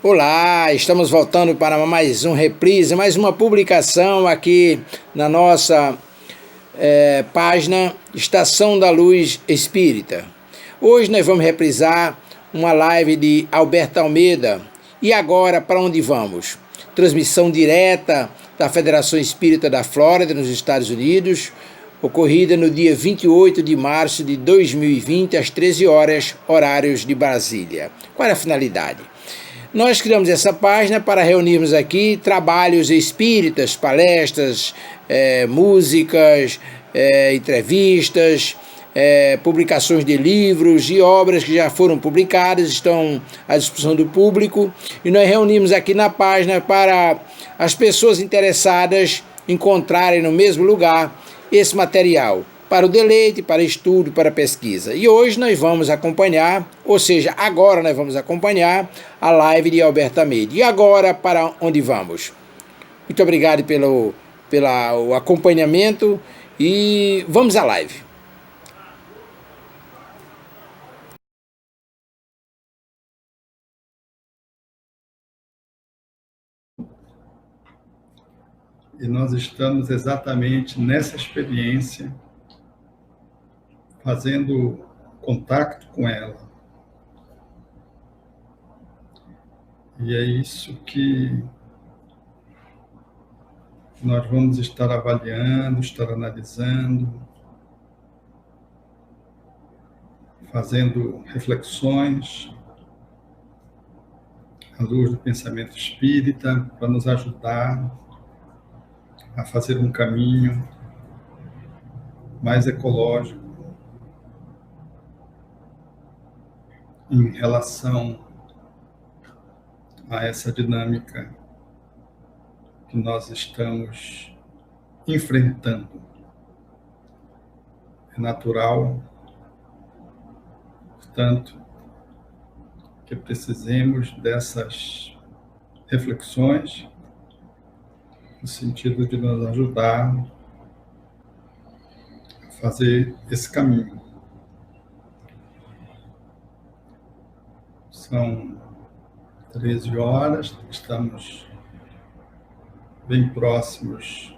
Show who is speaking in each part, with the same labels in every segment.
Speaker 1: Olá, estamos voltando para mais um reprise, mais uma publicação aqui na nossa página Estação da Luz Espírita. Hoje nós vamos reprisar uma live de Alberto Almeida. E agora, para onde vamos? Transmissão direta da Federação Espírita da Flórida, nos Estados Unidos, ocorrida no dia 28 de março de 2020, às 13 horas, horários de Brasília. Qual é a finalidade? Nós criamos essa página para reunirmos aqui trabalhos espíritas, palestras, músicas, entrevistas, publicações de livros e obras que já foram publicadas, estão à disposição do público, e nós reunimos aqui na página para as pessoas interessadas encontrarem no mesmo lugar esse material, para o deleite, para estudo, para pesquisa. E hoje nós vamos acompanhar, ou seja, agora nós vamos acompanhar a live de Alberto Almeida. E agora, para onde vamos? Muito obrigado pelo acompanhamento e vamos à live.
Speaker 2: E nós estamos exatamente nessa experiência, fazendo contato com ela. E é isso que nós vamos estar avaliando, estar analisando, fazendo reflexões à luz do pensamento espírita, para nos ajudar a fazer um caminho mais ecológico em relação a essa dinâmica que nós estamos enfrentando. É natural, portanto, que precisemos dessas reflexões no sentido de nos ajudar a fazer esse caminho. São 13 horas, estamos bem próximos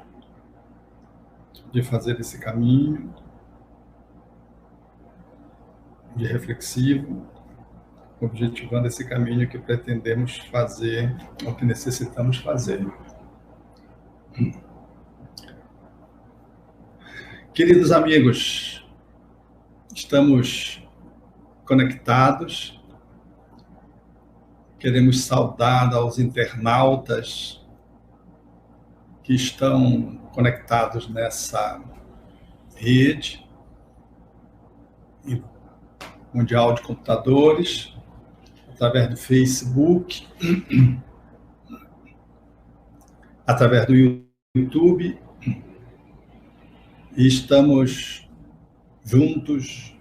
Speaker 2: de fazer esse caminho de reflexivo, objetivando esse caminho que pretendemos fazer, ou que necessitamos fazer. Queridos amigos, estamos conectados. Queremos saudar aos internautas que estão conectados nessa rede mundial de computadores, através do Facebook, através do YouTube, e estamos juntos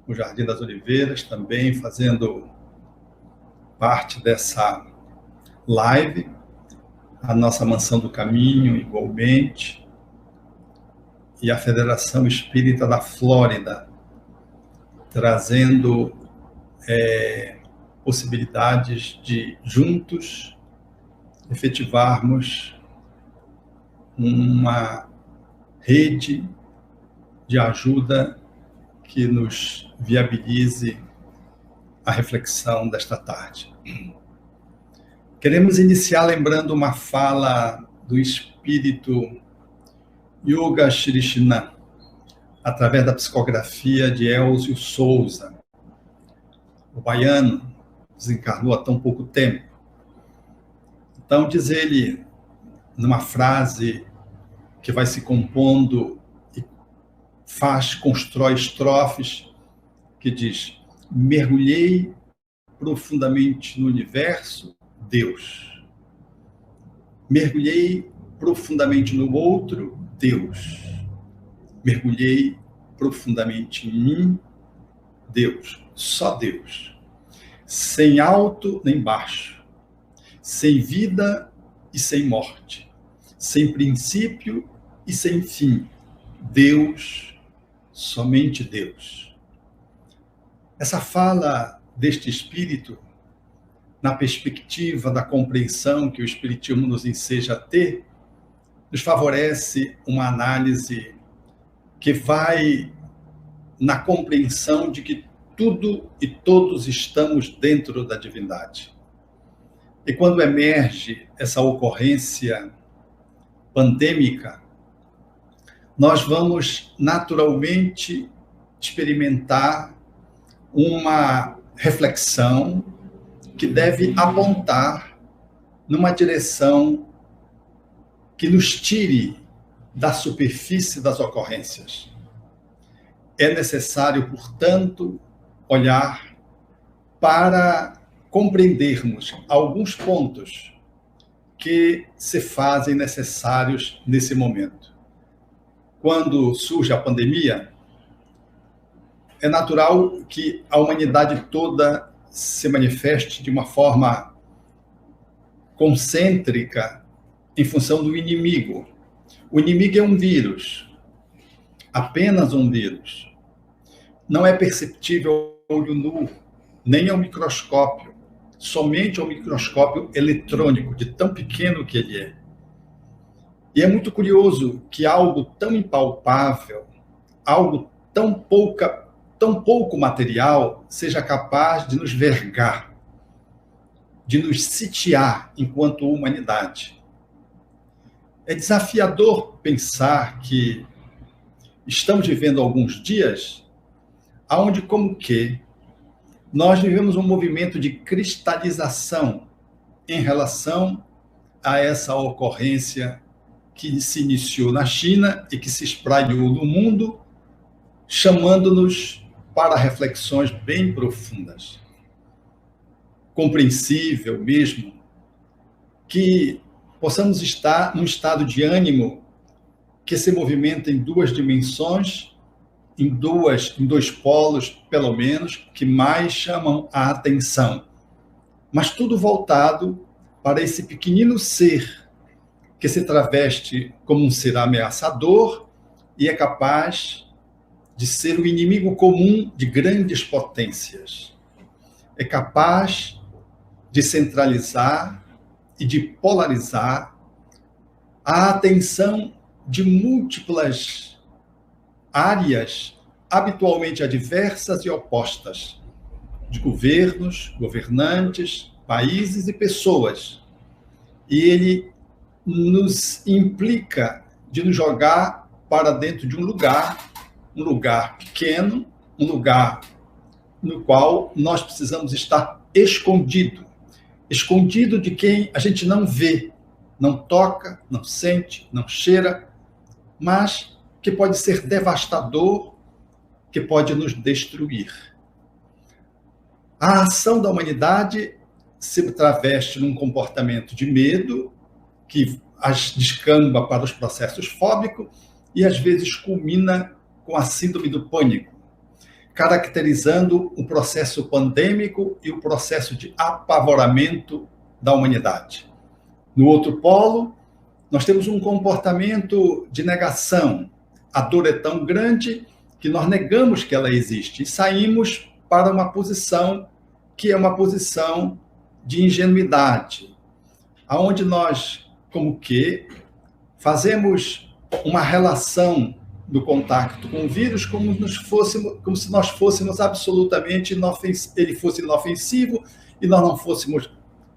Speaker 2: no Jardim das Oliveiras, também fazendo parte dessa live, a nossa Mansão do Caminho, igualmente, e a Federação Espírita da Flórida, trazendo possibilidades de, juntos, efetivarmos uma rede de ajuda que nos viabilize a reflexão desta tarde. Queremos iniciar lembrando uma fala do espírito Yoga Shrishanan, através da psicografia de Elzio Souza. O baiano desencarnou há tão pouco tempo. Então, diz ele, numa frase que vai se compondo e constrói estrofes, que diz: mergulhei profundamente no universo, Deus. Mergulhei profundamente no outro, Deus. Mergulhei profundamente em mim, Deus. Só Deus. Sem alto nem baixo. Sem vida e sem morte. Sem princípio e sem fim. Deus, somente Deus. Essa fala deste espírito na perspectiva da compreensão que o Espiritismo nos enseja a ter, nos favorece uma análise que vai na compreensão de que tudo e todos estamos dentro da divindade. E quando emerge essa ocorrência pandêmica, nós vamos naturalmente experimentar uma reflexão que deve apontar numa direção que nos tire da superfície das ocorrências. É necessário, portanto, olhar para compreendermos alguns pontos que se fazem necessários nesse momento. Quando surge a pandemia, é natural que a humanidade toda se manifeste de uma forma concêntrica em função do inimigo. O inimigo é um vírus, apenas um vírus. Não é perceptível ao olho nu, nem ao microscópio, somente ao microscópio eletrônico, de tão pequeno que ele é. E é muito curioso que algo tão impalpável, algo tão pouco material, seja capaz de nos vergar, de nos sitiar enquanto humanidade. É desafiador pensar que estamos vivendo alguns dias onde, como que, nós vivemos um movimento de cristalização em relação a essa ocorrência que se iniciou na China e que se espraiou no mundo, chamando-nos para reflexões bem profundas. Compreensível mesmo que possamos estar num estado de ânimo que se movimenta em duas dimensões, em dois polos, pelo menos, que mais chamam a atenção. Mas tudo voltado para esse pequenino ser que se traveste como um ser ameaçador e é capaz de ser o inimigo comum de grandes potências. É capaz de centralizar e de polarizar a atenção de múltiplas áreas habitualmente adversas e opostas, de governos, governantes, países e pessoas. E ele nos implica de nos jogar para dentro de um lugar pequeno, um lugar no qual nós precisamos estar escondido de quem a gente não vê, não toca, não sente, não cheira, mas que pode ser devastador, que pode nos destruir. A ação da humanidade se traveste num comportamento de medo, que as descamba para os processos fóbicos e às vezes culmina com a síndrome do pânico, caracterizando o processo pandêmico e o processo de apavoramento da humanidade. No outro polo, nós temos um comportamento de negação. A dor é tão grande que nós negamos que ela existe e saímos para uma posição que é uma posição de ingenuidade, aonde nós, como que, fazemos uma relação do contato com o vírus como se nós fôssemos absolutamente ele fosse inofensivo e nós não fôssemos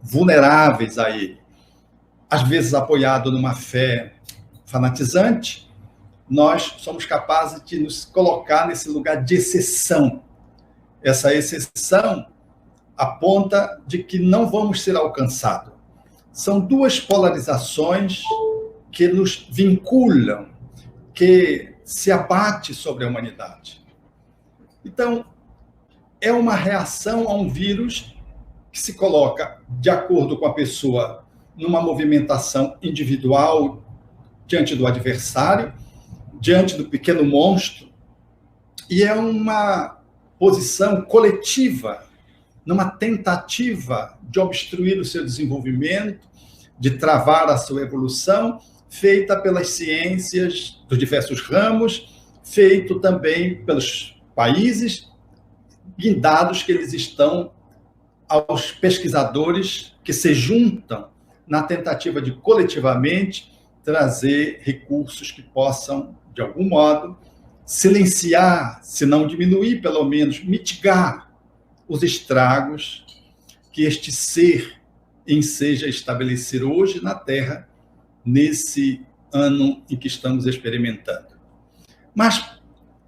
Speaker 2: vulneráveis a ele. Às vezes, apoiado numa fé fanatizante, nós somos capazes de nos colocar nesse lugar de exceção. Essa exceção aponta de que não vamos ser alcançados. São duas polarizações que nos vinculam, que se abate sobre a humanidade. Então, é uma reação a um vírus que se coloca de acordo com a pessoa numa movimentação individual diante do adversário, diante do pequeno monstro, e é uma posição coletiva, numa tentativa de obstruir o seu desenvolvimento, de travar a sua evolução, feita pelas ciências dos diversos ramos, feito também pelos países, guindados que eles estão aos pesquisadores que se juntam na tentativa de coletivamente trazer recursos que possam, de algum modo, silenciar, se não diminuir, pelo menos mitigar os estragos que este ser enseja estabelecer hoje na Terra, nesse ano em que estamos experimentando. Mas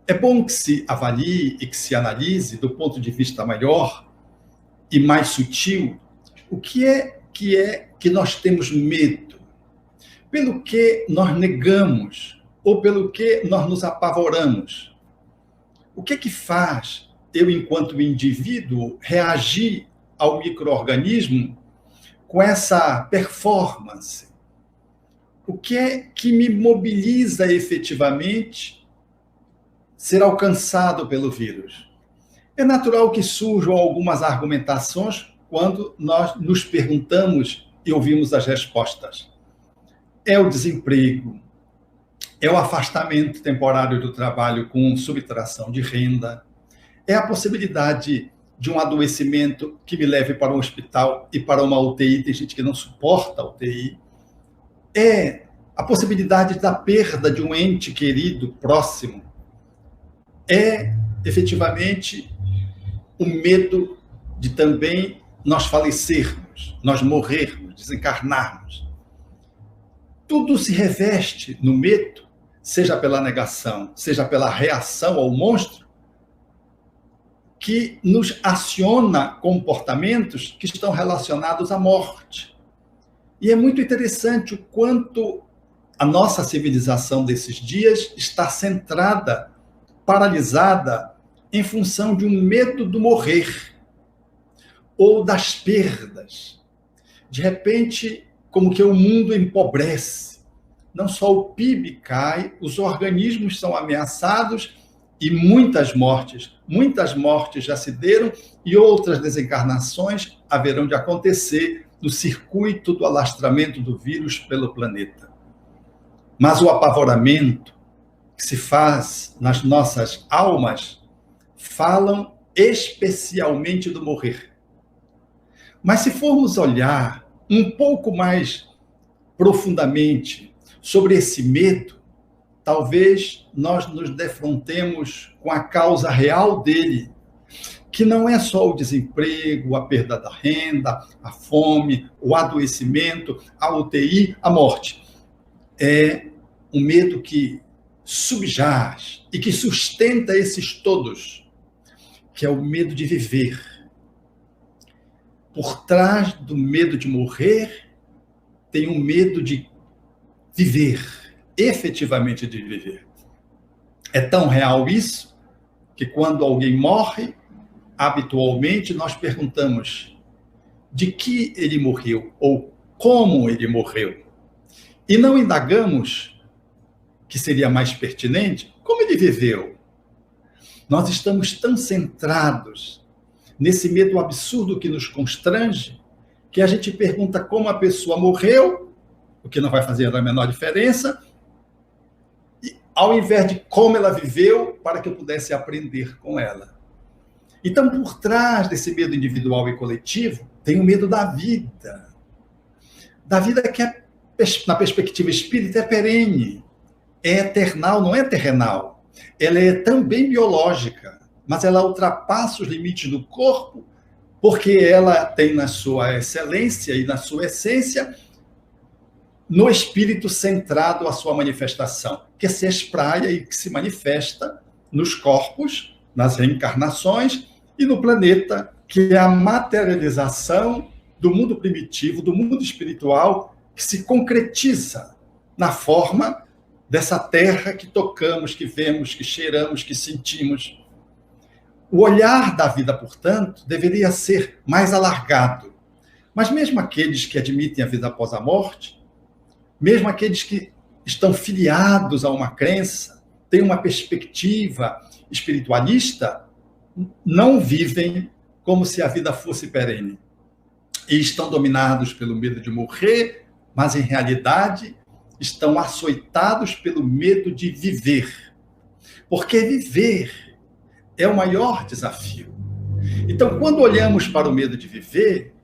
Speaker 2: é bom que se avalie e que se analise, do ponto de vista maior e mais sutil, o que é que nós temos medo, pelo que nós negamos ou pelo que nós nos apavoramos. O que é que faz eu, enquanto indivíduo, reagir ao micro-organismo com essa performance? O que é que me mobiliza efetivamente ser alcançado pelo vírus? É natural que surjam algumas argumentações quando nós nos perguntamos e ouvimos as respostas. É o desemprego, é o afastamento temporário do trabalho com subtração de renda, é a possibilidade de um adoecimento que me leve para um hospital e para uma UTI, tem gente que não suporta a UTI, é a possibilidade da perda de um ente querido, próximo, é efetivamente o medo de também nós falecermos, nós morrermos, desencarnarmos. Tudo se reveste no medo, seja pela negação, seja pela reação ao monstro, que nos aciona comportamentos que estão relacionados à morte. E é muito interessante o quanto a nossa civilização desses dias está centrada, paralisada, em função de um medo do morrer ou das perdas. De repente, como que o mundo empobrece. Não só o PIB cai, os organismos são ameaçados e muitas mortes já se deram e outras desencarnações haverão de acontecer no circuito do alastramento do vírus pelo planeta. Mas o apavoramento que se faz nas nossas almas falam especialmente do morrer. Mas se formos olhar um pouco mais profundamente sobre esse medo, talvez nós nos defrontemos com a causa real dele, que não é só o desemprego, a perda da renda, a fome, o adoecimento, a UTI, a morte. É um medo que subjaz e que sustenta esses todos, que é o medo de viver. Por trás do medo de morrer, tem um medo de viver, efetivamente de viver. É tão real isso, que quando alguém morre, habitualmente nós perguntamos de que ele morreu ou como ele morreu. E não indagamos, que seria mais pertinente, como ele viveu. Nós estamos tão centrados nesse medo absurdo que nos constrange, que a gente pergunta como a pessoa morreu, o que não vai fazer a menor diferença, e, ao invés de como ela viveu, para que eu pudesse aprender com ela. Então, por trás desse medo individual e coletivo, tem o medo da vida. Da vida que, na perspectiva espírita, é perene, é eternal, não é terrenal. Ela é também biológica, mas ela ultrapassa os limites do corpo, porque ela tem na sua excelência e na sua essência, no espírito centrado a sua manifestação, que se espraia e que se manifesta nos corpos, nas reencarnações e no planeta, que é a materialização do mundo primitivo, do mundo espiritual, que se concretiza na forma dessa terra que tocamos, que vemos, que cheiramos, que sentimos. O olhar da vida, portanto, deveria ser mais alargado. Mas mesmo aqueles que admitem a vida após a morte, mesmo aqueles que estão filiados a uma crença, têm uma perspectiva espiritualista, não vivem como se a vida fosse perene. E estão dominados pelo medo de morrer, mas, em realidade, estão açoitados pelo medo de viver. Porque viver é o maior desafio. Então, quando olhamos para o medo de viver,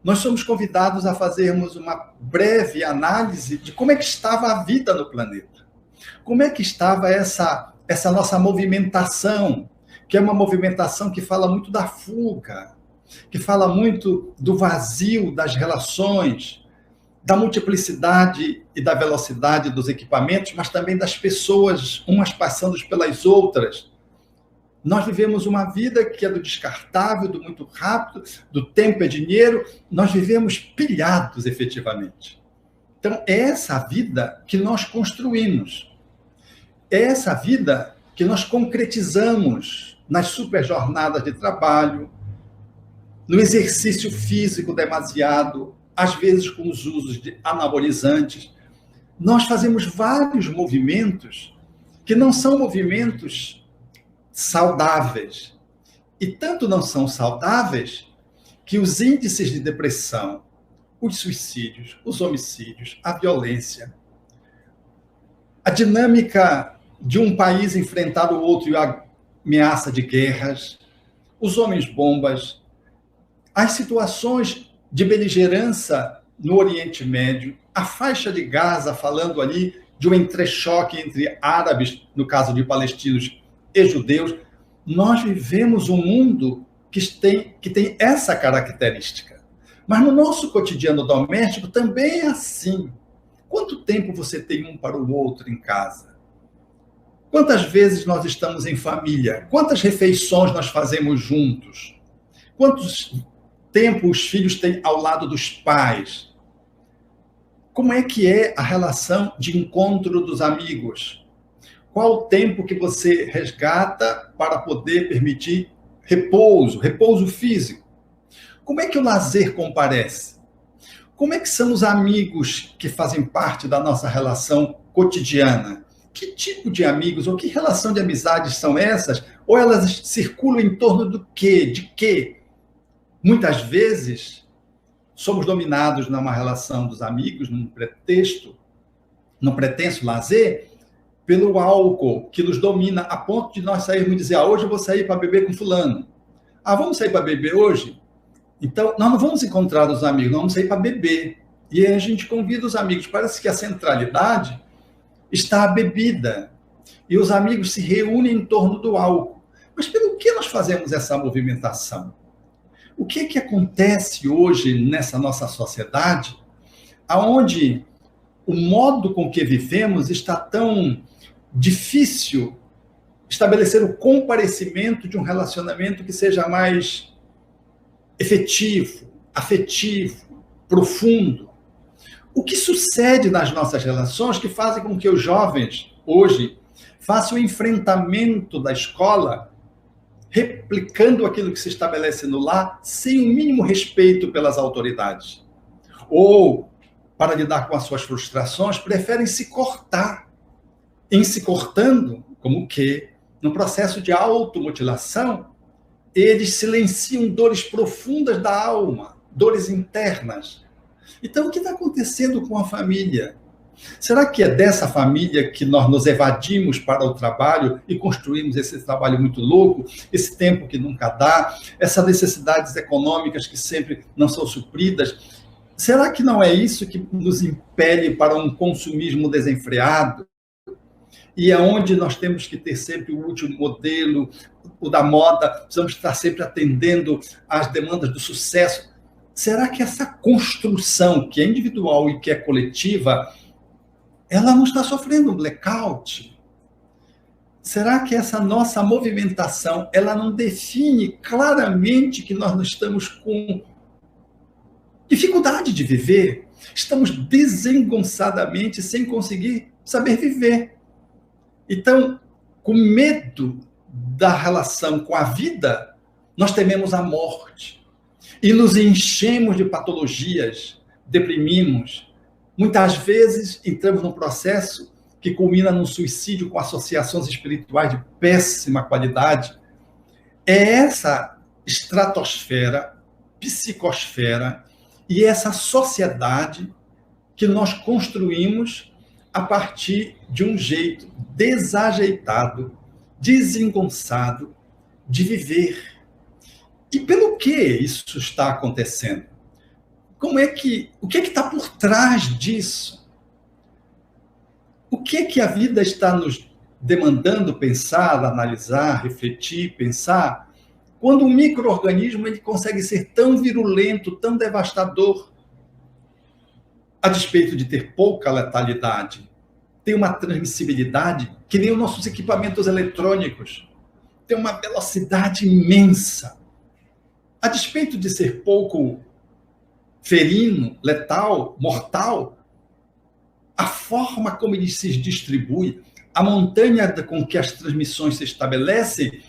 Speaker 2: nós somos convidados a fazermos uma breve análise de como é que estava a vida no planeta. Como é que estava essa nossa movimentação, que é uma movimentação que fala muito da fuga, que fala muito do vazio das relações, da multiplicidade e da velocidade dos equipamentos, mas também das pessoas, umas passando pelas outras. Nós vivemos uma vida que é do descartável, do muito rápido, do tempo é dinheiro. Nós vivemos pilhados, efetivamente. Então, é essa vida que nós construímos. É essa vida que nós concretizamos nas super jornadas de trabalho, no exercício físico demasiado, às vezes com os usos de anabolizantes. Nós fazemos vários movimentos que não são movimentos saudáveis. E tanto não são saudáveis que os índices de depressão, os suicídios, os homicídios, a violência, a dinâmica de um país enfrentar o outro e a ameaça de guerras, os homens-bombas, as situações de beligerância no Oriente Médio, a faixa de Gaza, falando ali de um entrechoque entre árabes, no caso de palestinos, e judeus. Nós vivemos um mundo que tem essa característica. Mas no nosso cotidiano doméstico também é assim. Quanto tempo você tem um para o outro em casa? Quantas vezes nós estamos em família? Quantas refeições nós fazemos juntos? Quantos tempo os filhos têm ao lado dos pais? Como é que é a relação de encontro dos amigos? Qual o tempo que você resgata para poder permitir repouso físico? Como é que o lazer comparece? Como é que são os amigos que fazem parte da nossa relação cotidiana? Que tipo de amigos ou que relação de amizades são essas? Ou elas circulam em torno do quê? De quê? Muitas vezes somos dominados numa relação dos amigos, num pretenso lazer, pelo álcool que nos domina a ponto de nós sairmos e dizer, hoje eu vou sair para beber com fulano. Vamos sair para beber hoje? Então, nós não vamos encontrar os amigos, nós vamos sair para beber. E aí a gente convida os amigos. Parece que a centralidade está a bebida. E os amigos se reúnem em torno do álcool. Mas pelo que nós fazemos essa movimentação? O que é que acontece hoje nessa nossa sociedade, aonde o modo com que vivemos está tão difícil estabelecer o comparecimento de um relacionamento que seja mais efetivo, afetivo, profundo? O que sucede nas nossas relações que fazem com que os jovens, hoje, façam o enfrentamento da escola replicando aquilo que se estabelece no lar, sem o mínimo respeito pelas autoridades? Ou, para lidar com as suas frustrações, preferem se cortar. Em se cortando, como que, no processo de automutilação, eles silenciam dores profundas da alma, dores internas. Então, o que está acontecendo com a família? Será que é dessa família que nós nos evadimos para o trabalho e construímos esse trabalho muito louco, esse tempo que nunca dá, essas necessidades econômicas que sempre não são supridas? Será que não é isso que nos impele para um consumismo desenfreado? E é onde nós temos que ter sempre o último modelo, o da moda, precisamos estar sempre atendendo às demandas do sucesso. Será que essa construção, que é individual e que é coletiva, ela não está sofrendo um blackout? Será que essa nossa movimentação, ela não define claramente que nós não estamos com dificuldade de viver? Estamos desengonçadamente sem conseguir saber viver. Então, com medo da relação com a vida, nós tememos a morte e nos enchemos de patologias, deprimimos. Muitas vezes entramos num processo que culmina num suicídio com associações espirituais de péssima qualidade. É essa estratosfera, psicosfera e essa sociedade que nós construímos a partir de um jeito desajeitado, desengonçado de viver. E pelo que isso está acontecendo? O que está por trás disso? O que a vida está nos demandando pensar, analisar, refletir, pensar, quando um micro-organismo ele consegue ser tão virulento, tão devastador, a despeito de ter pouca letalidade, tem uma transmissibilidade que nem os nossos equipamentos eletrônicos, tem uma velocidade imensa. A despeito de ser pouco ferino, letal, mortal, a forma como ele se distribui, a montanha com que as transmissões se estabelecem,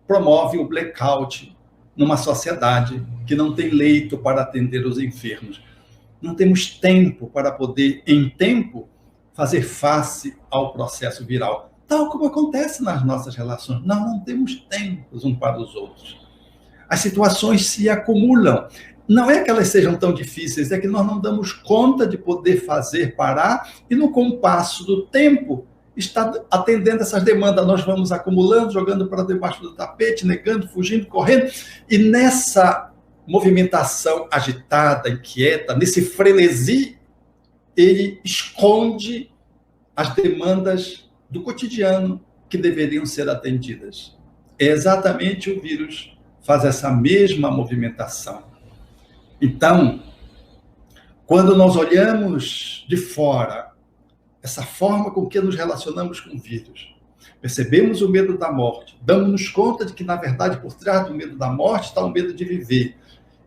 Speaker 2: promove o blackout numa sociedade que não tem leito para atender os enfermos. Não temos tempo para poder, em tempo, fazer face ao processo viral. Tal como acontece nas nossas relações. Nós não temos tempo uns para os outros. As situações se acumulam. Não é que elas sejam tão difíceis, é que nós não damos conta de poder fazer parar e, no compasso do tempo, está atendendo essas demandas. Nós vamos acumulando, jogando para debaixo do tapete, negando, fugindo, correndo. E nessa movimentação agitada, inquieta, nesse frenesi, ele esconde as demandas do cotidiano que deveriam ser atendidas. É exatamente o vírus faz essa mesma movimentação. Então, quando nós olhamos de fora essa forma com que nos relacionamos com o vírus, percebemos o medo da morte, damos-nos conta de que, na verdade, por trás do medo da morte está o medo de viver.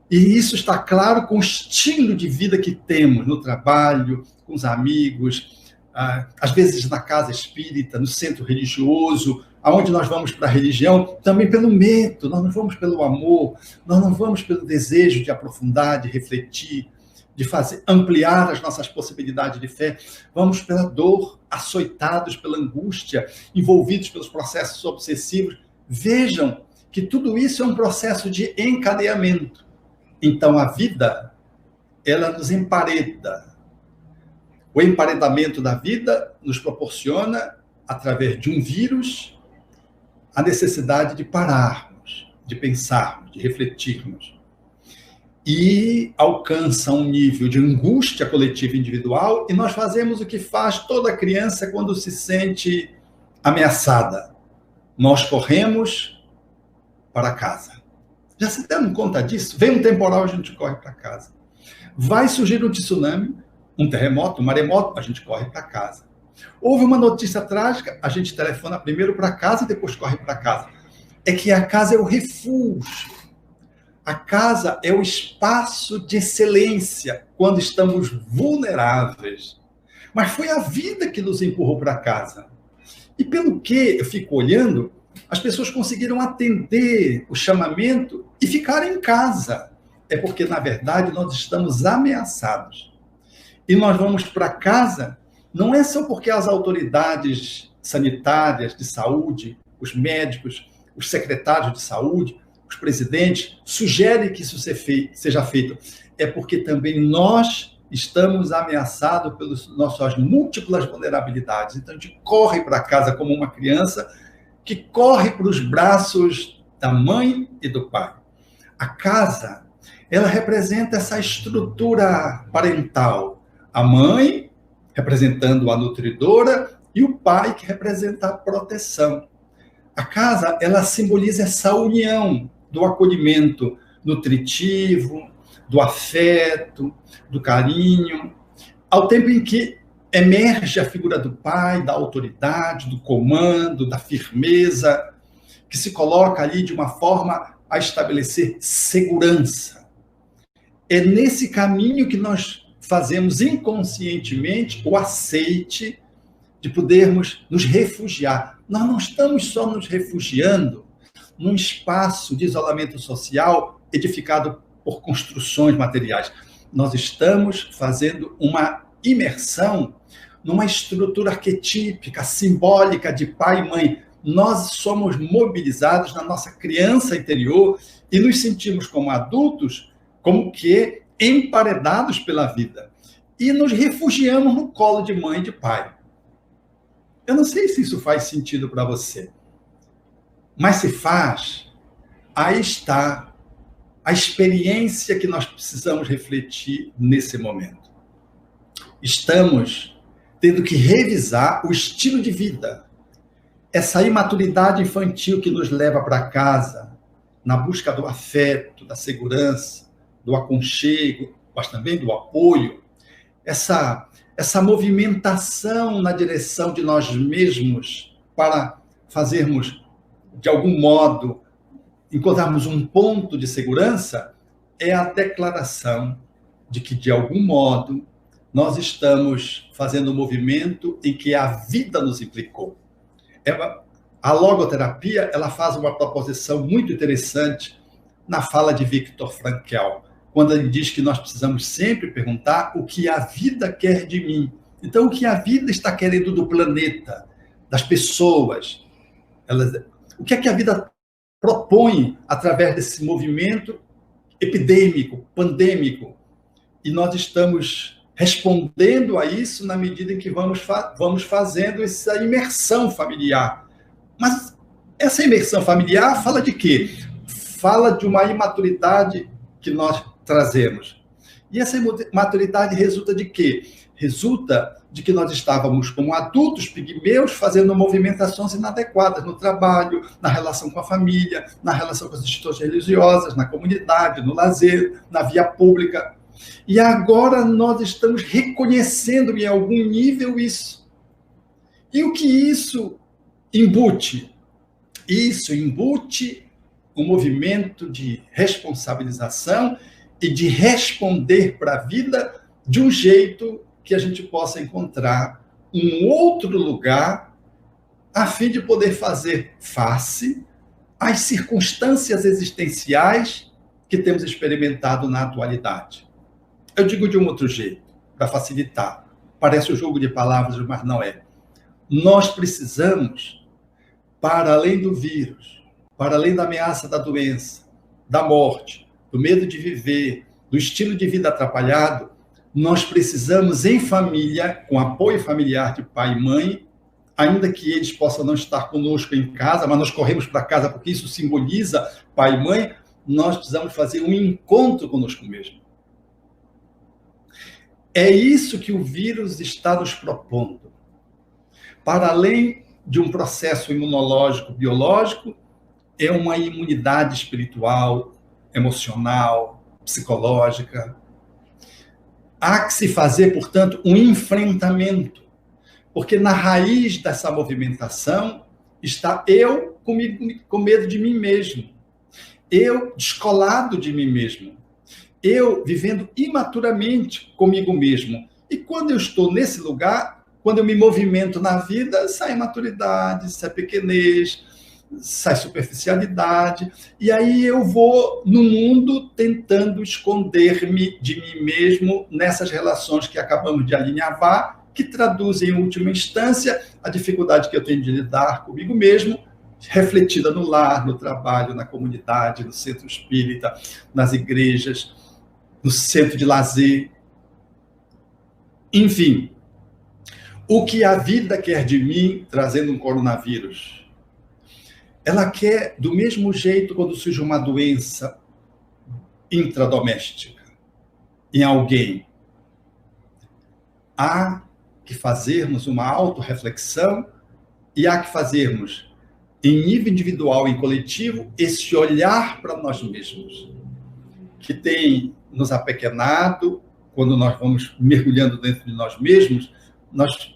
Speaker 2: E isso está claro com o estilo de vida que temos no trabalho, com os amigos, às vezes na casa espírita, no centro religioso, aonde nós vamos para a religião, também pelo medo, nós não vamos pelo amor, nós não vamos pelo desejo de aprofundar, de refletir, de ampliar as nossas possibilidades de fé, vamos pela dor, açoitados pela angústia, envolvidos pelos processos obsessivos. Vejam que tudo isso é um processo de encadeamento. Então, a vida, ela nos empareda. O emparedamento da vida nos proporciona, através de um vírus, a necessidade de pararmos, de pensarmos, de refletirmos. E alcança um nível de angústia coletiva e individual, e nós fazemos o que faz toda criança quando se sente ameaçada. Nós corremos para casa. Já se deram conta disso? Vem um temporal, a gente corre para casa. Vai surgir um tsunami, um terremoto, um maremoto, a gente corre para casa. Houve uma notícia trágica, a gente telefona primeiro para casa e depois corre para casa. É que a casa é o refúgio. A casa é o espaço de excelência quando estamos vulneráveis. Mas foi a vida que nos empurrou para casa. E pelo que eu fico olhando, as pessoas conseguiram atender o chamamento e ficar em casa. É porque, na verdade, nós estamos ameaçados. E nós vamos para casa, não é só porque as autoridades sanitárias de saúde, os médicos, os secretários de saúde, os presidentes sugerem que isso seja feito. É porque também nós estamos ameaçados pelas nossas múltiplas vulnerabilidades. Então, a gente corre para casa como uma criança que corre para os braços da mãe e do pai. A casa, ela representa essa estrutura parental. A mãe, representando a nutridora, e o pai, que representa a proteção. A casa, ela simboliza essa união do acolhimento nutritivo, do afeto, do carinho, ao tempo em que emerge a figura do pai, da autoridade, do comando, da firmeza, que se coloca ali de uma forma a estabelecer segurança. É nesse caminho que nós fazemos inconscientemente o aceite de podermos nos refugiar. Nós não estamos só nos refugiando num espaço de isolamento social edificado por construções materiais. Nós estamos fazendo uma imersão numa estrutura arquetípica, simbólica de pai e mãe. Nós somos mobilizados na nossa criança interior e nos sentimos como adultos, como que emparedados pela vida. E nos refugiamos no colo de mãe e de pai. Eu não sei se isso faz sentido para você. Mas se faz, aí está a experiência que nós precisamos refletir nesse momento. Estamos tendo que revisar o estilo de vida, essa imaturidade infantil que nos leva para casa, na busca do afeto, da segurança, do aconchego, mas também do apoio, essa movimentação na direção de nós mesmos para fazermos, de algum modo, encontrarmos um ponto de segurança, é a declaração de que, de algum modo, nós estamos fazendo um movimento em que a vida nos implicou. A logoterapia, ela faz uma proposição muito interessante na fala de Viktor Frankl, quando ele diz que nós precisamos sempre perguntar o que a vida quer de mim. Então, o que a vida está querendo do planeta, das pessoas? O que é que a vida propõe através desse movimento epidêmico, pandêmico? E nós estamos respondendo a isso na medida em que vamos fazendo essa imersão familiar. Mas essa imersão familiar fala de quê? Fala de uma imaturidade que nós trazemos. E essa imaturidade resulta de quê? Resulta de que nós estávamos, como adultos pigmeus, fazendo movimentações inadequadas no trabalho, na relação com a família, na relação com as instituições religiosas, na comunidade, no lazer, na via pública. E agora nós estamos reconhecendo em algum nível isso. E o que isso embute? Isso embute um movimento de responsabilização e de responder para a vida de um jeito que a gente possa encontrar um outro lugar a fim de poder fazer face às circunstâncias existenciais que temos experimentado na atualidade. Eu digo de um outro jeito, para facilitar. Parece um jogo de palavras, mas não é. Nós precisamos, para além do vírus, para além da ameaça da doença, da morte, do medo de viver, do estilo de vida atrapalhado, nós precisamos, em família, com apoio familiar de pai e mãe, ainda que eles possam não estar conosco em casa, mas nós corremos para casa porque isso simboliza pai e mãe, nós precisamos fazer um encontro conosco mesmo. É isso que o vírus está nos propondo. Para além de um processo imunológico, biológico, é uma imunidade espiritual, emocional, psicológica. Há que se fazer, portanto, um enfrentamento, porque na raiz dessa movimentação está eu com medo de mim mesmo, eu descolado de mim mesmo, eu vivendo imaturamente comigo mesmo. E quando eu estou nesse lugar, quando eu me movimento na vida, sai imaturidade, sai pequenez, sai superficialidade, e aí eu vou no mundo tentando esconder-me de mim mesmo nessas relações que acabamos de alinhavar, que traduzem, em última instância, a dificuldade que eu tenho de lidar comigo mesmo, refletida no lar, no trabalho, na comunidade, no centro espírita, nas igrejas, no centro de lazer. Enfim, o que a vida quer de mim, trazendo um coronavírus? Ela quer, do mesmo jeito, quando surge uma doença intradoméstica em alguém, há que fazermos uma autorreflexão e há que fazermos, em nível individual e coletivo, esse olhar para nós mesmos, que tem nos apequenado, quando nós vamos mergulhando dentro de nós mesmos, nós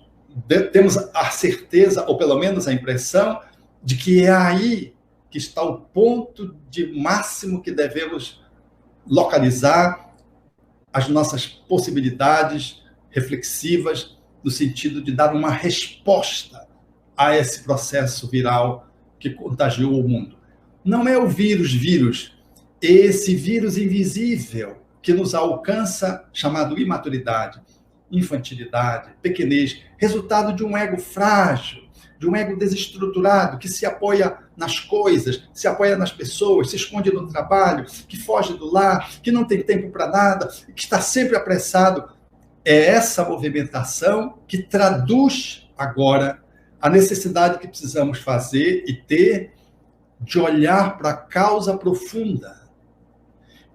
Speaker 2: temos a certeza, ou pelo menos a impressão, de que é aí que está o ponto de máximo que devemos localizar as nossas possibilidades reflexivas, no sentido de dar uma resposta a esse processo viral que contagiou o mundo. Não é o vírus, esse vírus invisível que nos alcança, chamado imaturidade, infantilidade, pequenez, resultado de um ego frágil, de um ego desestruturado, que se apoia nas coisas, se apoia nas pessoas, se esconde no trabalho, que foge do lar, que não tem tempo para nada, que está sempre apressado. É essa movimentação que traduz agora a necessidade que precisamos fazer e ter de olhar para a causa profunda.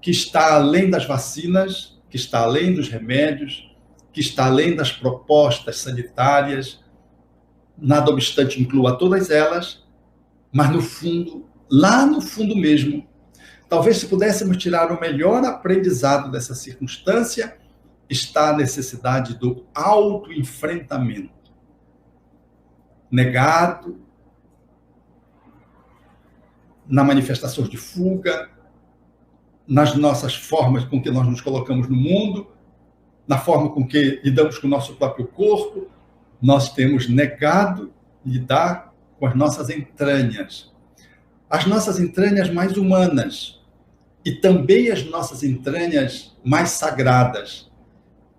Speaker 2: que está além das vacinas, que está além dos remédios, que está além das propostas sanitárias, nada obstante inclua todas elas, mas no fundo, lá no fundo mesmo, talvez se pudéssemos tirar o melhor aprendizado dessa circunstância, está a necessidade do autoenfrentamento. Negado, na manifestação de fuga, nas nossas formas com que nós nos colocamos no mundo, na forma com que lidamos com o nosso próprio corpo, nós temos negado lidar com as nossas entranhas mais humanas e também as nossas entranhas mais sagradas,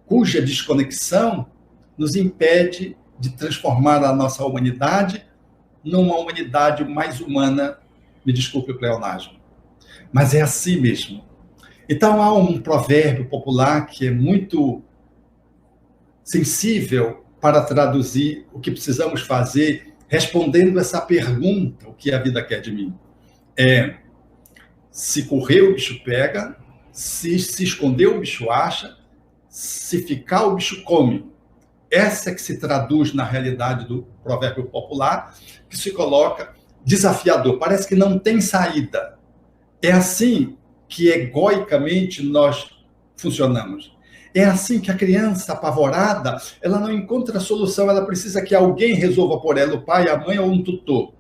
Speaker 2: cuja desconexão nos impede de transformar a nossa humanidade numa humanidade mais humana. Me desculpe o pleonasmo, mas é assim mesmo. Então há um provérbio popular que é muito sensível para traduzir o que precisamos fazer, respondendo essa pergunta: o que a vida quer de mim? Se correr, o bicho pega; se esconder, o bicho acha; se ficar, o bicho come. Essa é que se traduz na realidade do provérbio popular, que se coloca desafiador, parece que não tem saída. É assim que egoicamente nós funcionamos. É assim que a criança apavorada, ela não encontra solução, ela precisa que alguém resolva por ela, o pai, a mãe ou um tutor.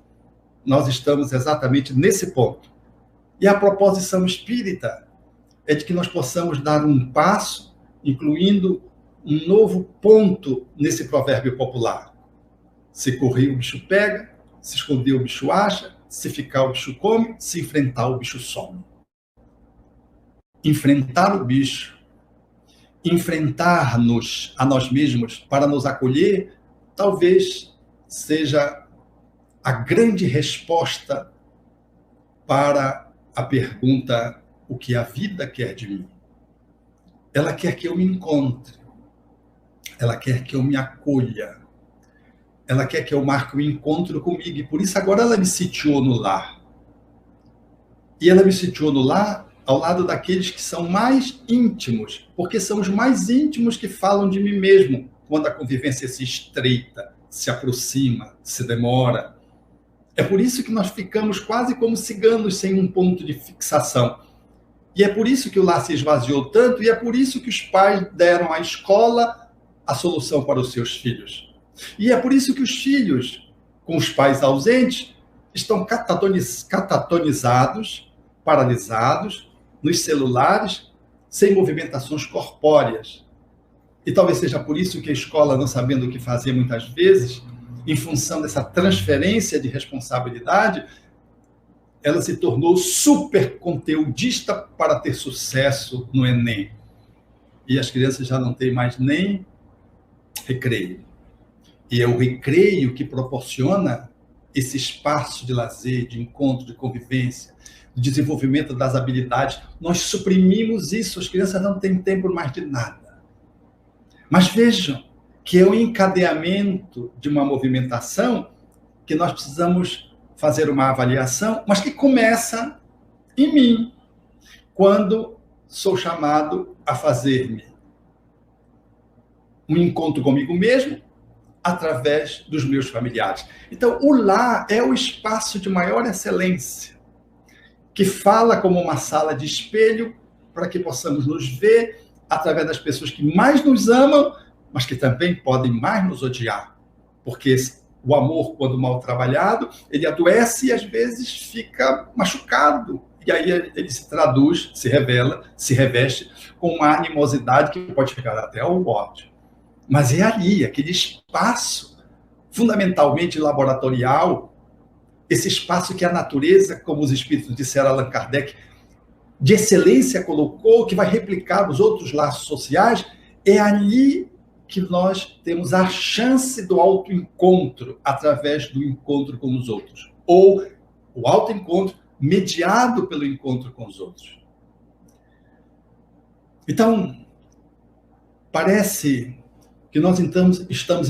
Speaker 2: Nós estamos exatamente nesse ponto. E a proposição espírita é de que nós possamos dar um passo, incluindo um novo ponto nesse provérbio popular. Se correr, o bicho pega; se esconder, o bicho acha; se ficar, o bicho come; se enfrentar, o bicho some. Enfrentar o bicho, enfrentar-nos a nós mesmos para nos acolher, talvez seja a grande resposta para a pergunta: o que a vida quer de mim? Ela quer que eu me encontre, ela quer que eu me acolha, ela quer que eu marque o encontro comigo, e por isso agora ela me sitiou no lar. E ela me sitiou no lar ao lado daqueles que são mais íntimos, porque são os mais íntimos que falam de mim mesmo, quando a convivência se estreita, se aproxima, se demora. É por isso que nós ficamos quase como ciganos, sem um ponto de fixação. E é por isso que o lar se esvaziou tanto, e é por isso que os pais deram à escola a solução para os seus filhos. E é por isso que os filhos, com os pais ausentes, estão catatonizados, paralisados, nos celulares, sem movimentações corpóreas. E talvez seja por isso que a escola, não sabendo o que fazer muitas vezes, em função dessa transferência de responsabilidade, ela se tornou super conteudista para ter sucesso no Enem. E as crianças já não têm mais nem recreio. E é o recreio que proporciona esse espaço de lazer, de encontro, de convivência, de desenvolvimento das habilidades. Nós suprimimos isso, as crianças não têm tempo mais de nada. Mas vejam que é o encadeamento de uma movimentação que nós precisamos fazer uma avaliação, mas que começa em mim, quando sou chamado a fazer-me um encontro comigo mesmo através dos meus familiares. Então, o lar é o espaço de maior excelência, que fala como uma sala de espelho para que possamos nos ver através das pessoas que mais nos amam, mas que também podem mais nos odiar. Porque o amor, quando mal trabalhado, ele adoece e às vezes fica machucado. E aí ele se traduz, se revela, se reveste com uma animosidade que pode chegar até ao ódio. Mas é ali, aquele espaço fundamentalmente laboratorial, esse espaço que a natureza, como os espíritos disseram Allan Kardec, de excelência colocou, que vai replicar os outros laços sociais, é ali que nós temos a chance do autoencontro através do encontro com os outros, ou o autoencontro mediado pelo encontro com os outros. Então, parece que nós estamos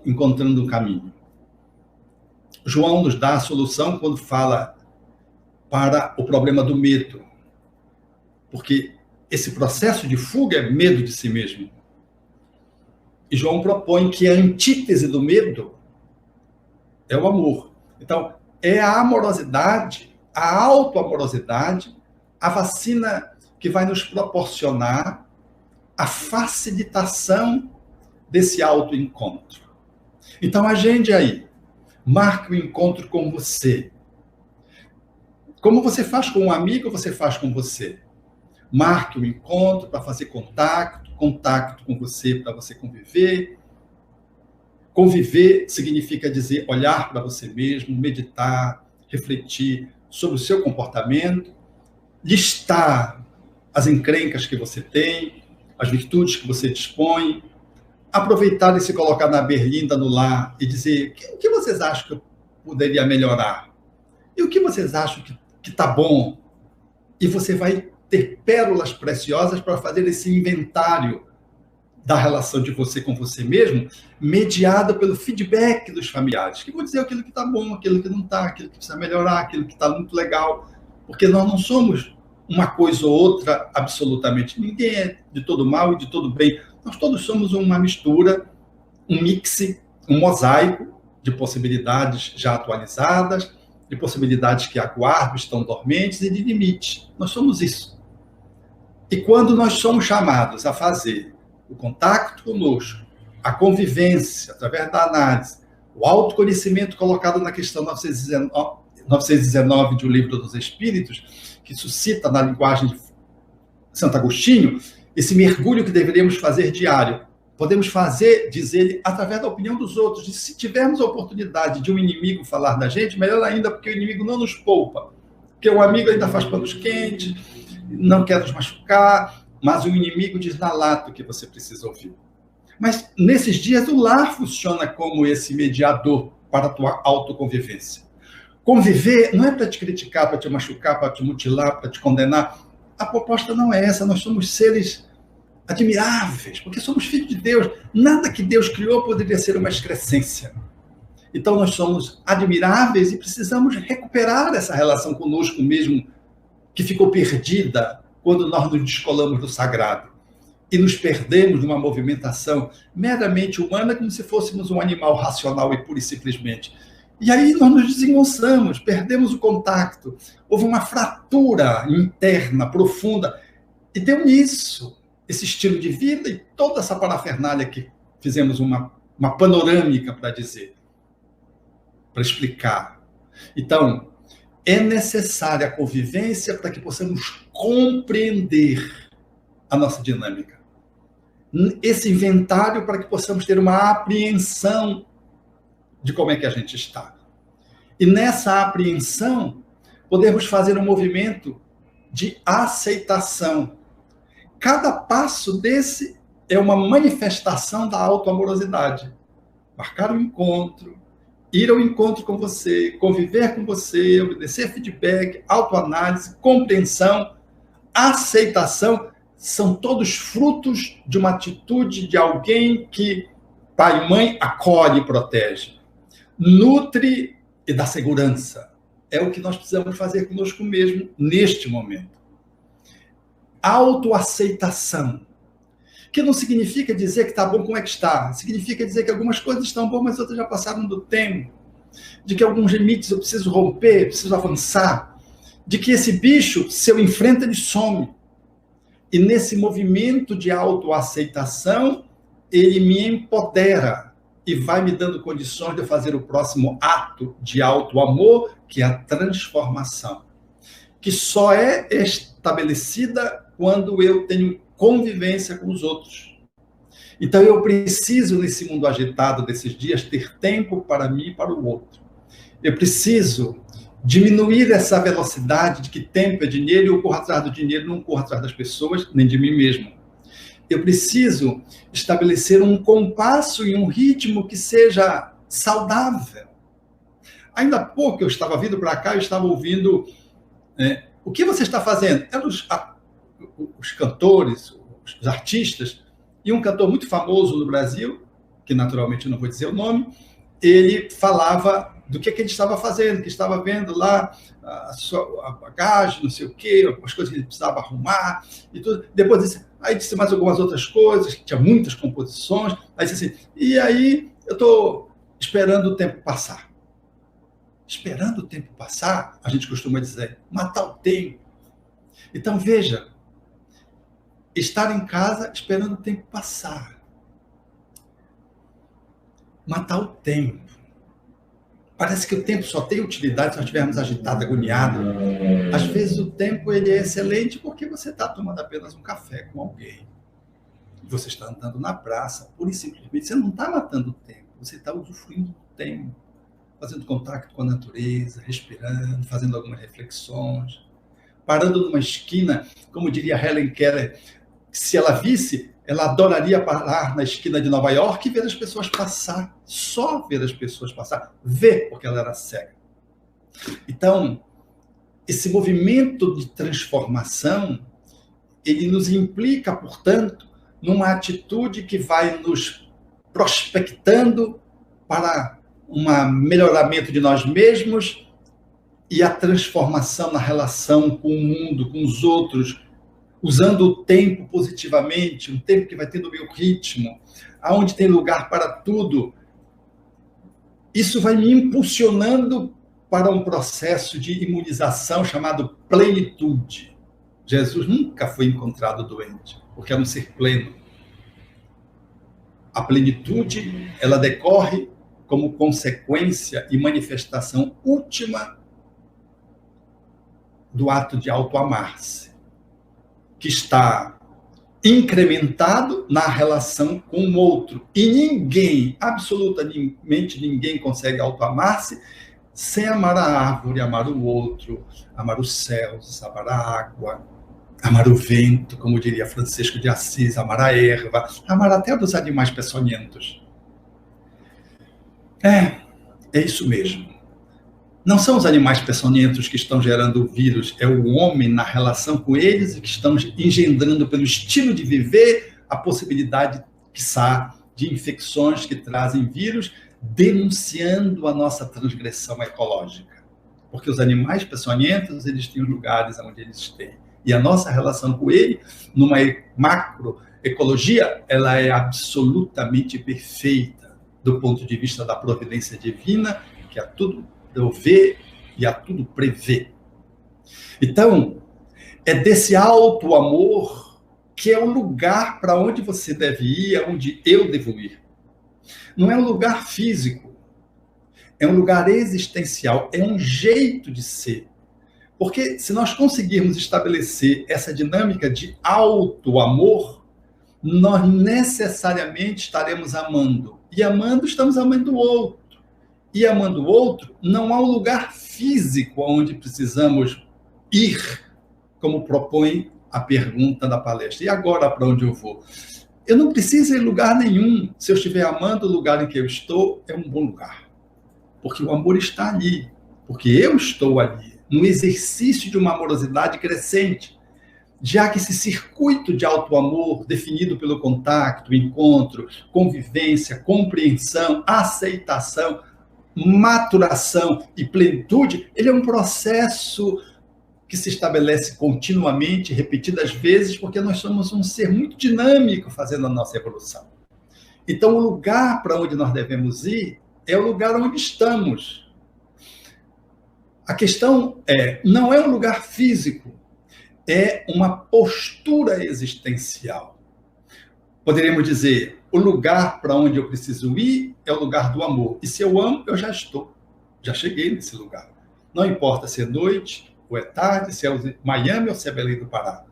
Speaker 2: encontrando um caminho. João nos dá a solução quando fala para o problema do medo. porque esse processo de fuga é medo de si mesmo. E João propõe que a antítese do medo é o amor. Então, é a amorosidade, a autoamorosidade, a vacina que vai nos proporcionar a facilitação desse autoencontro. Então, agende aí. Marque o encontro com você. Como você faz com um amigo, você faz com você. Marque o encontro para fazer contato com você para você conviver. Conviver significa dizer olhar para você mesmo, meditar, refletir sobre o seu comportamento, listar as encrencas que você tem, as virtudes que você dispõe, aproveitar e se colocar na berlinda no lar e dizer o que vocês acham que eu poderia melhorar? E o que vocês acham que está bom? E você vai ter pérolas preciosas para fazer esse inventário da relação de você com você mesmo, mediada pelo feedback dos familiares, que vão dizer aquilo que está bom, aquilo que não está, aquilo que precisa melhorar, aquilo que está muito legal, porque nós não somos uma coisa ou outra absolutamente. Ninguém é de todo mal e de todo bem. Nós todos somos uma mistura, um mix, um mosaico de possibilidades já atualizadas, de possibilidades que aguardam, estão dormentes e de limites. Nós somos isso. E quando nós somos chamados a fazer o contato conosco, a convivência, através da análise, o autoconhecimento colocado na questão 919 de O Livro dos Espíritos, que suscita na linguagem de Santo Agostinho, esse mergulho que deveríamos fazer diário. Podemos fazer, diz ele, através da opinião dos outros. E se tivermos a oportunidade de um inimigo falar da gente, melhor ainda, porque o inimigo não nos poupa. Porque o amigo ainda faz panos quentes, não quer nos machucar, mas o inimigo diz na lata o que você precisa ouvir. Mas, nesses dias, o lar funciona como esse mediador para a tua autoconvivência. Conviver não é para te criticar, para te machucar, para te mutilar, para te condenar. A proposta não é essa. Nós somos seres admiráveis, porque somos filhos de Deus. Nada que Deus criou poderia ser uma excrescência. Então, nós somos admiráveis e precisamos recuperar essa relação conosco mesmo, que ficou perdida quando nós nos descolamos do sagrado e nos perdemos numa movimentação meramente humana, como se fôssemos um animal racional e pura e simplesmente. E aí nós nos desengonçamos, perdemos o contato, houve uma fratura interna, profunda, e deu nisso, esse estilo de vida e toda essa parafernália que fizemos uma panorâmica para dizer, para explicar. Então, é necessária a convivência para que possamos compreender a nossa dinâmica. Esse inventário para que possamos ter uma apreensão de como é que a gente está. E nessa apreensão, podemos fazer um movimento de aceitação. Cada passo desse é uma manifestação da autoamorosidade. Marcar um encontro, ir ao encontro com você, conviver com você, obedecer feedback, autoanálise, compreensão, aceitação, são todos frutos de uma atitude de alguém que pai e mãe acolhe e protege, nutre e dá segurança. É o que nós precisamos fazer conosco mesmo neste momento. Autoaceitação, que não significa dizer que está bom como é que está, significa dizer que algumas coisas estão boas, mas outras já passaram do tempo, de que alguns limites eu preciso romper, preciso avançar, de que esse bicho, se eu enfrento, ele some. E nesse movimento de autoaceitação, ele me empodera e vai me dando condições de eu fazer o próximo ato de autoamor, que é a transformação, que só é estabelecida quando eu tenho convivência com os outros. Então eu preciso, nesse mundo agitado desses dias, ter tempo para mim e para o outro. Eu preciso diminuir essa velocidade de que tempo é dinheiro e eu corro atrás do dinheiro, não corro atrás das pessoas, nem de mim mesmo. Eu preciso estabelecer um compasso e um ritmo que seja saudável. Ainda há pouco eu estava vindo para cá, eu estava ouvindo o que você está fazendo? Eram os cantores, os artistas, e um cantor muito famoso no Brasil, que naturalmente eu não vou dizer o nome, ele falava do que ele estava fazendo, que estava vendo lá a bagagem, não sei o quê, as coisas que ele precisava arrumar e tudo. Depois disse mais algumas outras coisas, que tinha muitas composições. Aí disse assim, e aí eu estou esperando o tempo passar. Esperando o tempo passar, a gente costuma dizer, matar o tempo. Então, veja, estar em casa esperando o tempo passar. Matar o tempo. Parece que o tempo só tem utilidade se nós estivermos agitados, agoniados. Às vezes o tempo ele é excelente porque você está tomando apenas um café com alguém. Você está andando na praça, pura e simplesmente. Você não está matando o tempo, você está usufruindo do tempo. Fazendo contato com a natureza, respirando, fazendo algumas reflexões. Parando numa esquina, como diria Helen Keller, se ela visse, ela adoraria parar na esquina de Nova York e ver as pessoas passar. Só ver as pessoas passar. Ver, porque ela era cega. Então, esse movimento de transformação, ele nos implica, portanto, numa atitude que vai nos prospectando para um melhoramento de nós mesmos e a transformação na relação com o mundo, com os outros, usando o tempo positivamente, um tempo que vai ter o meu ritmo, aonde tem lugar para tudo. Isso vai me impulsionando para um processo de imunização chamado plenitude. Jesus nunca foi encontrado doente, porque é um ser pleno. A plenitude, ela decorre como consequência e manifestação última do ato de auto-amar-se, que está incrementado na relação com o outro. E ninguém, absolutamente ninguém, consegue auto-amar-se sem amar a árvore, amar o outro, amar os céus, amar a água, amar o vento, como diria Francisco de Assis, amar a erva, amar até os animais peçonhentos. É isso mesmo. Não são os animais peçonhentos que estão gerando o vírus, é o homem na relação com eles e que estão engendrando pelo estilo de viver a possibilidade, quiçá, de infecções que trazem vírus, denunciando a nossa transgressão ecológica. Porque os animais peçonhentos, eles têm os lugares onde eles têm. E a nossa relação com ele, numa macroecologia, ela é absolutamente perfeita do ponto de vista da providência divina, que a tudo vê e a tudo prevê. Então, é desse alto amor que é o lugar para onde você deve ir, onde eu devo ir. Não é um lugar físico, é um lugar existencial, é um jeito de ser. Porque se nós conseguirmos estabelecer essa dinâmica de alto amor, nós necessariamente estaremos amando. E amando, estamos amando o outro. E amando o outro, não há um lugar físico onde precisamos ir, como propõe a pergunta da palestra. E agora, para onde eu vou? Eu não preciso ir em lugar nenhum. Se eu estiver amando, o lugar em que eu estou é um bom lugar. Porque o amor está ali. Porque eu estou ali, no exercício de uma amorosidade crescente. Já que esse circuito de auto-amor, definido pelo contato, encontro, convivência, compreensão, aceitação, maturação e plenitude, ele é um processo que se estabelece continuamente, repetidas vezes, porque nós somos um ser muito dinâmico fazendo a nossa evolução. Então, o lugar para onde nós devemos ir é o lugar onde estamos. A questão não é um lugar físico, é uma postura existencial. Poderíamos dizer, o lugar para onde eu preciso ir é o lugar do amor. E se eu amo, eu já estou. Já cheguei nesse lugar. Não importa se é noite ou é tarde, se é Miami ou se é Belém do Pará.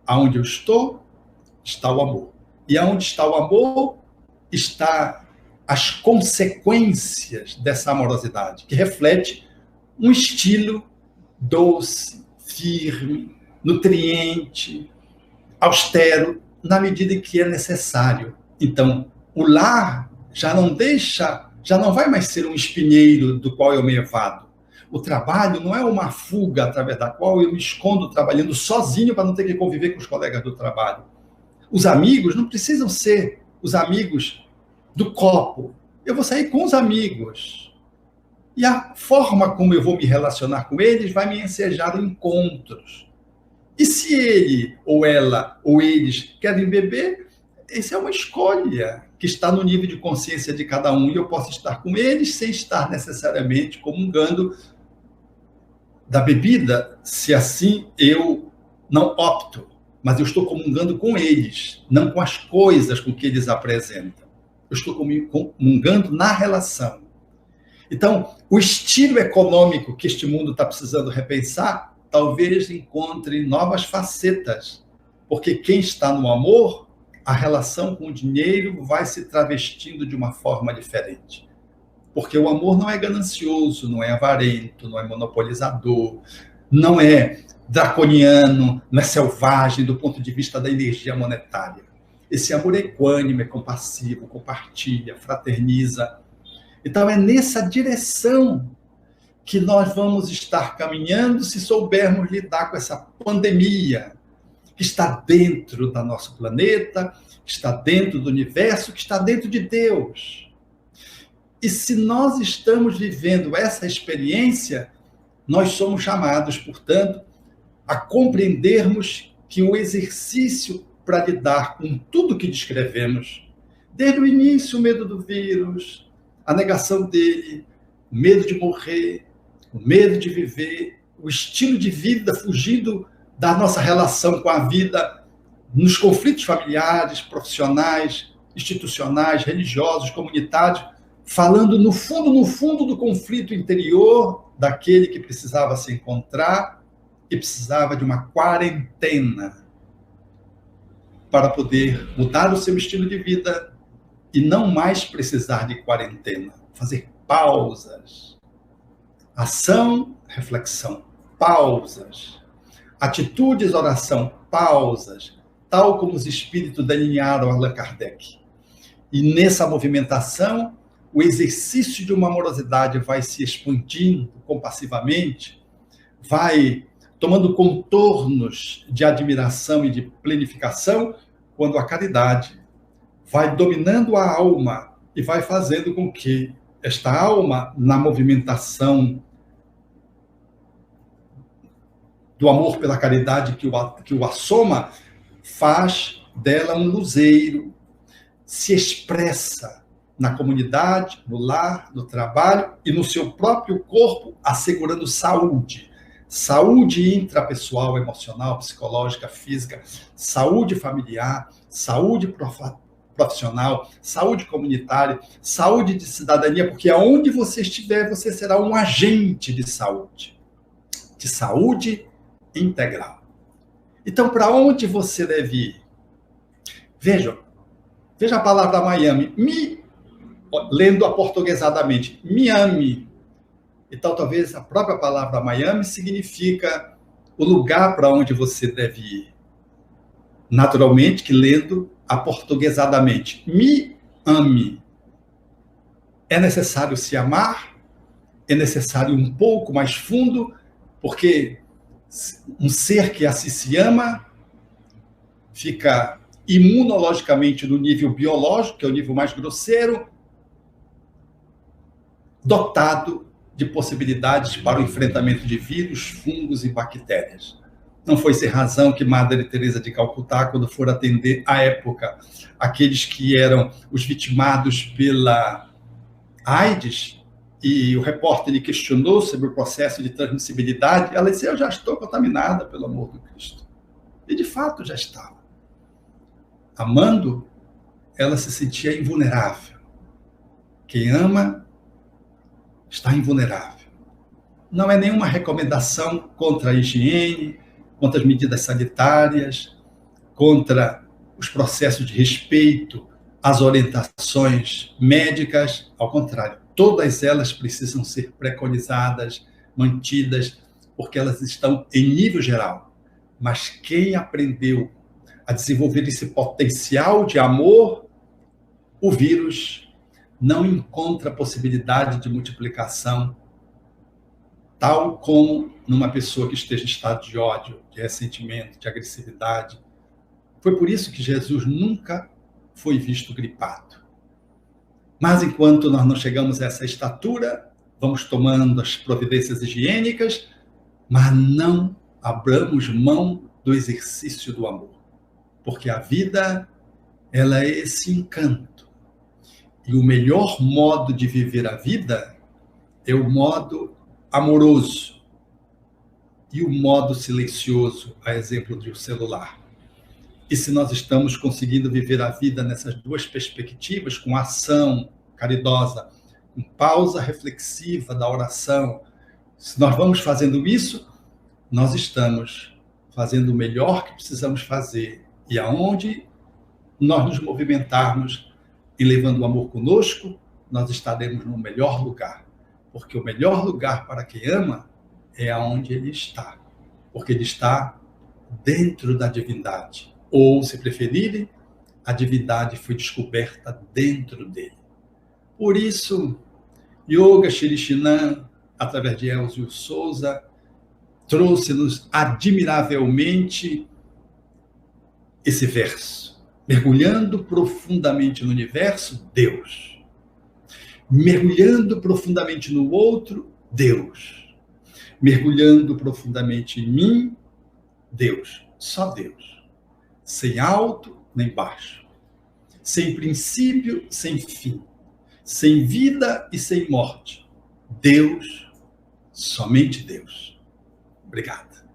Speaker 2: Aonde eu estou, está o amor. E aonde está o amor, está as consequências dessa amorosidade, que reflete um estilo doce, firme, nutriente, austero, na medida em que é necessário. Então, o lar já não vai mais ser um espinheiro do qual eu me evado. O trabalho não é uma fuga através da qual eu me escondo trabalhando sozinho para não ter que conviver com os colegas do trabalho. Os amigos não precisam ser os amigos do copo. Eu vou sair com os amigos. E a forma como eu vou me relacionar com eles vai me ensejar encontros. E se ele, ou ela, ou eles querem beber, essa é uma escolha que está no nível de consciência de cada um. E eu posso estar com eles sem estar necessariamente comungando da bebida, se assim eu não opto. Mas eu estou comungando com eles, não com as coisas com que eles apresentam. Eu estou comungando na relação. Então, o estilo econômico que este mundo está precisando repensar, talvez encontre novas facetas, porque quem está no amor, a relação com o dinheiro vai se travestindo de uma forma diferente. Porque o amor não é ganancioso, não é avarento, não é monopolizador, não é draconiano, não é selvagem do ponto de vista da energia monetária. Esse amor é equânime, é compassivo, compartilha, fraterniza. Então, é nessa direção que nós vamos estar caminhando se soubermos lidar com essa pandemia que está dentro do nosso planeta, que está dentro do universo, que está dentro de Deus. E se nós estamos vivendo essa experiência, nós somos chamados, portanto, a compreendermos que o exercício para lidar com tudo que descrevemos, desde o início, o medo do vírus, a negação dele, o medo de morrer, o medo de viver, o estilo de vida fugindo da nossa relação com a vida, nos conflitos familiares, profissionais, institucionais, religiosos, comunitários, falando no fundo do conflito interior daquele que precisava se encontrar e precisava de uma quarentena para poder mudar o seu estilo de vida e não mais precisar de quarentena, fazer pausas. Ação, reflexão, pausas. Atitudes, oração, pausas, tal como os espíritos delinearam Allan Kardec. E nessa movimentação, o exercício de uma amorosidade vai se expandindo compassivamente, vai tomando contornos de admiração e de plenificação, quando a caridade vai dominando a alma e vai fazendo com que esta alma, na movimentação do amor pela caridade que o assoma, faz dela um luzeiro, se expressa na comunidade, no lar, no trabalho e no seu próprio corpo, assegurando saúde. Saúde intrapessoal, emocional, psicológica, física, saúde familiar, saúde profissional, saúde comunitária, saúde de cidadania, porque aonde você estiver, você será um agente de saúde integral. Então, para onde você deve ir? Veja a palavra Miami, lendo aportuguesadamente, Miami. Então, talvez a própria palavra Miami significa o lugar para onde você deve ir. Naturalmente, que lendo aportuguesadamente, me ame. É necessário se amar, é necessário um pouco mais fundo, porque um ser que assim se ama fica imunologicamente no nível biológico, que é o nível mais grosseiro, dotado de possibilidades para o enfrentamento de vírus, fungos e bactérias. Não foi sem razão que Madre Teresa de Calcutá, quando for atender à época aqueles que eram os vitimados pela AIDS, e o repórter lhe questionou sobre o processo de transmissibilidade, ela disse: eu já estou contaminada pelo amor do Cristo. E de fato já estava. Amando, ela se sentia invulnerável. Quem ama está invulnerável. Não é nenhuma recomendação contra a higiene, contra as medidas sanitárias, contra os processos de respeito às orientações médicas. Ao contrário, todas elas precisam ser preconizadas, mantidas, porque elas estão em nível geral. Mas quem aprendeu a desenvolver esse potencial de amor, o vírus não encontra possibilidade de multiplicação, tal como numa pessoa que esteja em estado de ódio, de ressentimento, de agressividade. Foi por isso que Jesus nunca foi visto gripado. Mas enquanto nós não chegamos a essa estatura, vamos tomando as providências higiênicas, mas não abramos mão do exercício do amor. Porque a vida, ela é esse encanto. E o melhor modo de viver a vida é o modo amoroso e o modo silencioso, a exemplo do celular. E se nós estamos conseguindo viver a vida nessas duas perspectivas, com ação caridosa, com pausa reflexiva da oração, se nós vamos fazendo isso, nós estamos fazendo o melhor que precisamos fazer. E aonde nós nos movimentarmos e levando o amor conosco, nós estaremos no melhor lugar. Porque o melhor lugar para quem ama é aonde ele está. Porque ele está dentro da divindade. Ou, se preferirem, a divindade foi descoberta dentro dele. Por isso, Yoga Shirishinan, através de Elzio Souza, trouxe-nos admiravelmente esse verso. Mergulhando profundamente no universo, Deus. Mergulhando profundamente no outro, Deus. Mergulhando profundamente em mim, Deus. Só Deus. Sem alto nem baixo. Sem princípio, sem fim. Sem vida e sem morte. Deus, somente Deus. Obrigado.